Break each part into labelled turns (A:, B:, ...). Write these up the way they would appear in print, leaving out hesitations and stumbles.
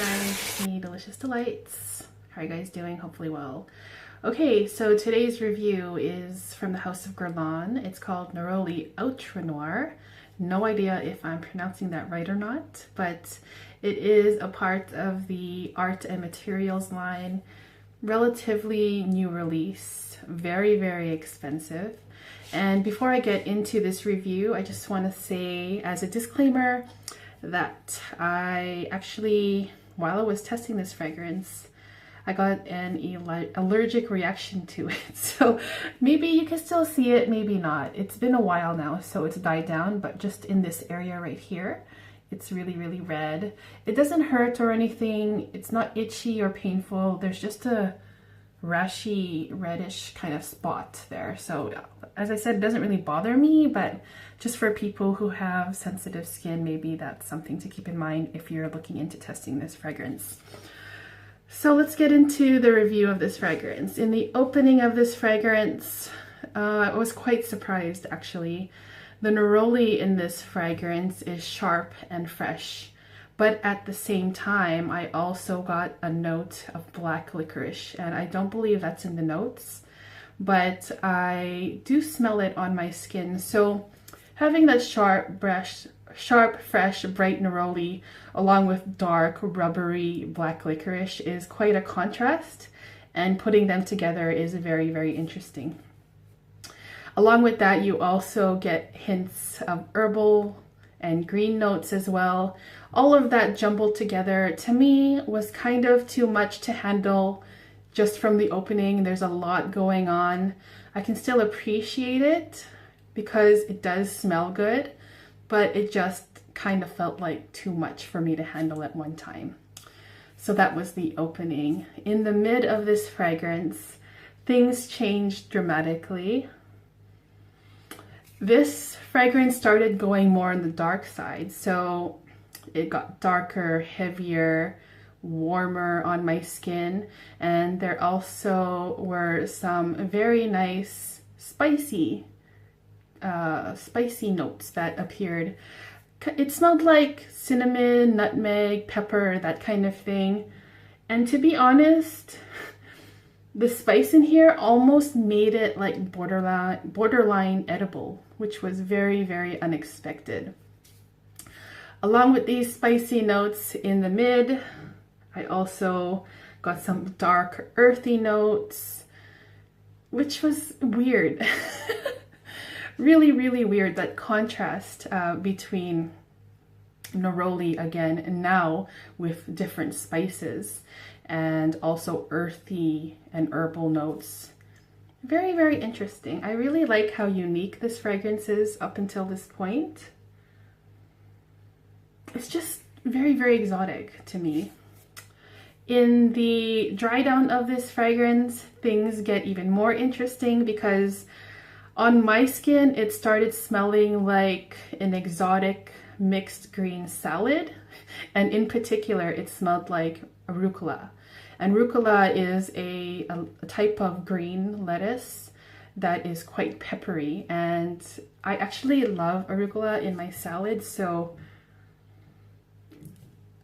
A: guys, me Delicious Delights. How are you guys doing? Hopefully well. Okay, so today's review is from the House of Guerlain. It's called Neroli Outrenoir. No idea if I'm pronouncing that right or not, but it is a part of the Art and Materials line. Relatively new release, very, very expensive. And before I get into this review, I just want to say as a disclaimer that I actually, while I was testing this fragrance, I got an allergic reaction to it. So maybe you can still see it, maybe not. It's been a while now, so it's died down, but just in this area right here, it's really, really red. It doesn't hurt or anything. It's not itchy or painful. There's just a rashy, reddish kind of spot there. So as I said, it doesn't really bother me, but just for people who have sensitive skin, maybe that's something to keep in mind if you're looking into testing this fragrance. So let's get into the review of this fragrance. In the opening of this fragrance, I was quite surprised actually. The neroli in this fragrance is sharp and fresh, but at the same time, I also got a note of black licorice, and I don't believe that's in the notes, but I do smell it on my skin. So having that sharp, fresh, bright neroli along with dark, rubbery black licorice is quite a contrast, and putting them together is very, very interesting. Along with that, you also get hints of herbal and green notes as well. All of that jumbled together to me was kind of too much to handle just from the opening. There's a lot going on. I can still appreciate it because it does smell good, but it just kind of felt like too much for me to handle at one time. So that was the opening. In the mid of this fragrance, things changed dramatically. This fragrance started going more on the dark side, so it got darker, heavier, warmer on my skin, and there also were some very nice spicy notes that appeared. It smelled like cinnamon, nutmeg, pepper, that kind of thing. And to be honest, the spice in here almost made it like borderline edible, which was very, very unexpected. Along with these spicy notes in the mid, I also got some dark earthy notes, which was weird. Really, really weird, that contrast between neroli again and now with different spices and also earthy and herbal notes. Very, very interesting. I really like how unique this fragrance is up until this point. It's just very, very exotic to me. In the dry down of this fragrance, things get even more interesting because on my skin, it started smelling like an exotic mixed green salad. And in particular, it smelled like arugula. And rucola is a type of green lettuce that is quite peppery. And I actually love arugula in my salad, so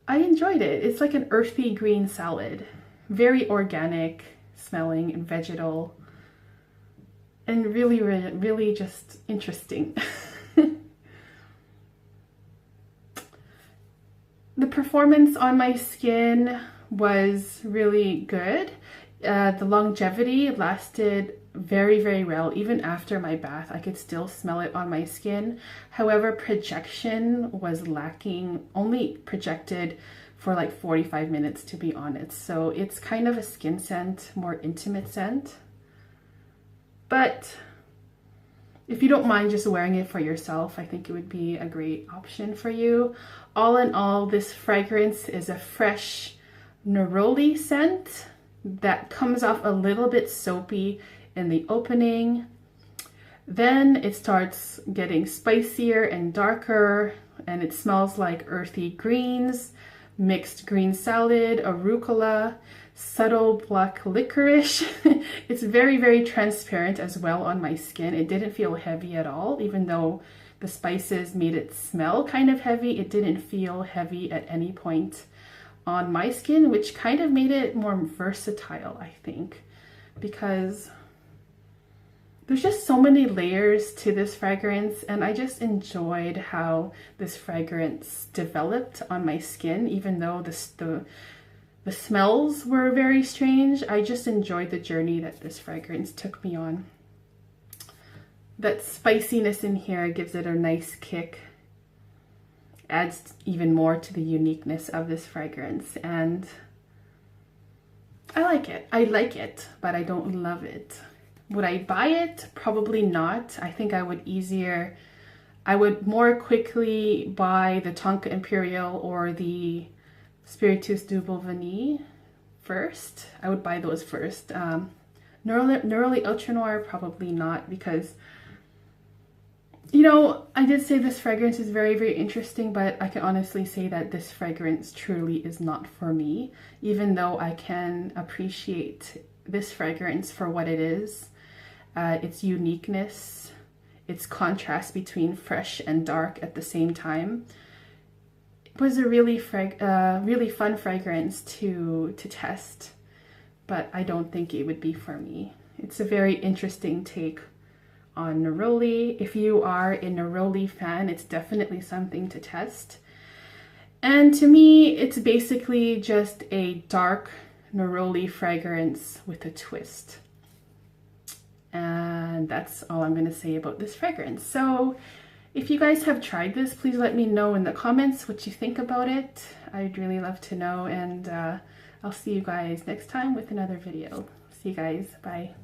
A: I enjoyed it. It's like an earthy green salad. Very organic smelling and vegetal. And really, really, really just interesting. The performance on my skin was really good. The longevity lasted very, very well. Even after my bath, I could still smell it on my skin. However, projection was lacking, only projected for like 45 minutes to be honest. So it's kind of a skin scent, more intimate scent. But if you don't mind just wearing it for yourself, I think it would be a great option for you. All in all, this fragrance is a fresh neroli scent that comes off a little bit soapy in the opening. Then it starts getting spicier and darker, and it smells like earthy greens, mixed green salad, arugula, subtle black licorice. It's very, very transparent as well on my skin. It didn't feel heavy at all, even though the spices made it smell kind of heavy. It didn't feel heavy at any point on my skin, which kind of made it more versatile, I think, because there's just so many layers to this fragrance, and I just enjoyed how this fragrance developed on my skin. Even though the smells were very strange, I just enjoyed the journey that this fragrance took me on. That spiciness in here gives it a nice kick, adds even more to the uniqueness of this fragrance, and I like it. I like it, but I don't love it. Would I buy it? Probably not. I think I would more quickly buy the Tonka Imperial or the Spiritus Double Vanille first. I would buy those first. Neroli Outrenoir, probably not, because, you know, I did say this fragrance is very, very interesting, but I can honestly say that this fragrance truly is not for me, even though I can appreciate this fragrance for what it is. Its uniqueness, its contrast between fresh and dark at the same time. It was a really fun fragrance to test, but I don't think it would be for me. It's a very interesting take on Neroli. If you are a Neroli fan, it's definitely something to test. And to me, it's basically just a dark Neroli fragrance with a twist. And that's all I'm going to say about this fragrance. So if you guys have tried this, please let me know in the comments what you think about it. I'd really love to know, and I'll see you guys next time with another video. See you guys. Bye.